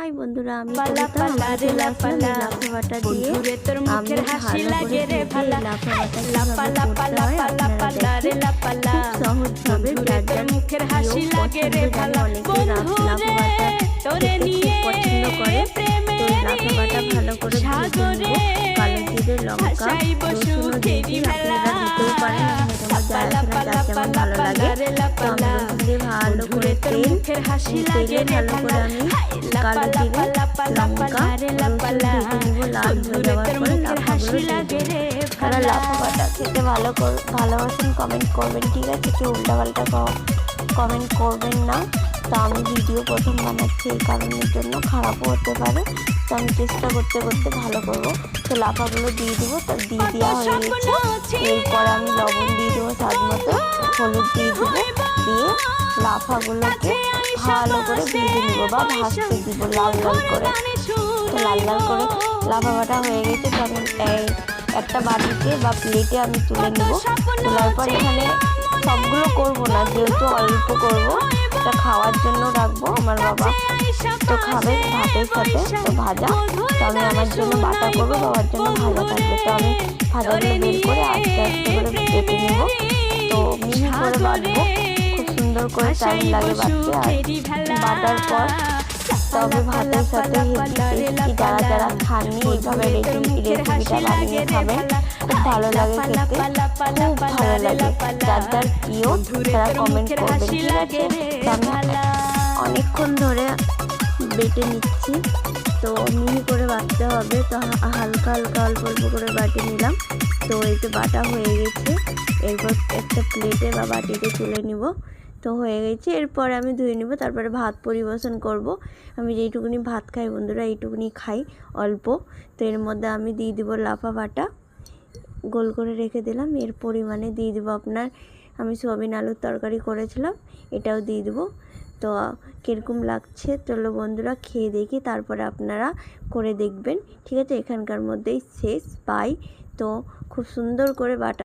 High বন্ধুরা, আমি কবিতা। আমরা চলে আসলাম এই লাফা বাটা দিয়ে। আমি ভালো করে ভেজে লাফা বাটা কিভাবে করতে হয় আপনারা দেখুন। খুব সহজভাবে যার যার প্রিয় পছন্দ, জানি অনেকেই লাফা বাটা খেতে খুব পছন্দ করে। তো এই লাফা বাটা ভালো করে ভেজে নেব। কালো জিরে, লঙ্কা, রসুনও দিয়েছি, আপনারা দিতেও পারেন, যার যেমন ভালো লাগে। তো আমি রসুন দিয়ে ভালো করে তেলে ভালো করে আমি কালো জিরে, লঙ্কা, রসুন ভেজে নেব। লাল হয়ে যাওয়ার পরে লাফাগুলো দিয়ে দেবো। তারা লাফা বাটা খেতে ভালোবাসেন কমেন্ট করবেন, ঠিক আছে? কেউ উল্টাপাল্টা কমেন্ট করবেন না। তো আমি ভিডিও প্রথম বানাচ্ছি, এই কারণের জন্য খারাপও হতে পারে। তো আমি চেষ্টা করতে ভালো করবো। তো লাফাগুলো দিয়ে দেবো। তো দিয়ে দেওয়া হয়ে গেছে। এরপর আমি লবণ দিয়ে দেবো স্বাদ মতো, হলুদ দিয়ে দেবো, দিয়ে লাফাগুলোকে ভালো করে ভেজে নেব বা ভাজতে দিব লাল করে। তো লাল করে লাফা বাটা হয়ে গেছে। তো আমি একটা বাটিতে বা প্লেটে আমি তুলে নেব। তোলার পর এখানে সবগুলো করবো না, যেহেতু অল্প করবো, এটা খাওয়ার জন্য রাখবো। আমার বাবা তো খাবে ভাতের সাথে, তো ভাজা। তো আমি আমার জন্য বাটা করবো, বাবার জন্য ভাজা থাকবে। তো আমি ভাজাগুলো বের করে আস্তে আস্তে করে বেটে নেব। তো মিহি করে বাটবো, খুব সুন্দর করে টাইম লাগে বাটতে। আর বাটার পর তবে ভাতের সাথে হেভি টেস্টি। যারা খাননি এইভাবে রেসিপিটা বানিয়ে খাবেন, খুব ভালো লাগে খেতে, খুব ভালো লাগে। যার প্রিয় তারা কমেন্ট করবেন, ঠিক আছে? তো আমি অনেকক্ষণ ধরে বেটে নিচ্ছি। তো মিহি করে বাটতে হবে। তো হালকা অল্প করে বাটে নিলাম। তো এই তো বাটা হয়ে গেছে। এরপর একটা প্লেটে বা বাটিতে তুলে নিব। তো হয়ে গেছে। এরপর আমি ধুয়ে নিব, তারপরে ভাত পরিবেশন করব। আমি যেইটুকুনি ভাত খাই বন্ধুরা, এইটুকুনি খাই অল্প। তো এর মধ্যে আমি দিয়ে দিব লাফা বাটা, গোল করে রেখে দিলাম। এর পরিমাণে দিয়ে দিব আপনার, আমি সোয়াবিন আলুর তরকারি করেছিলাম, এটাও দিয়ে দেবো। তো কীরকম লাগছে চলো বন্ধুরা খেয়ে দেখি, তারপরে আপনারা করে দেখবেন, ঠিক আছে? এখানকার মধ্যেই শেষ। বাই। তো খুব সুন্দর করে বাটা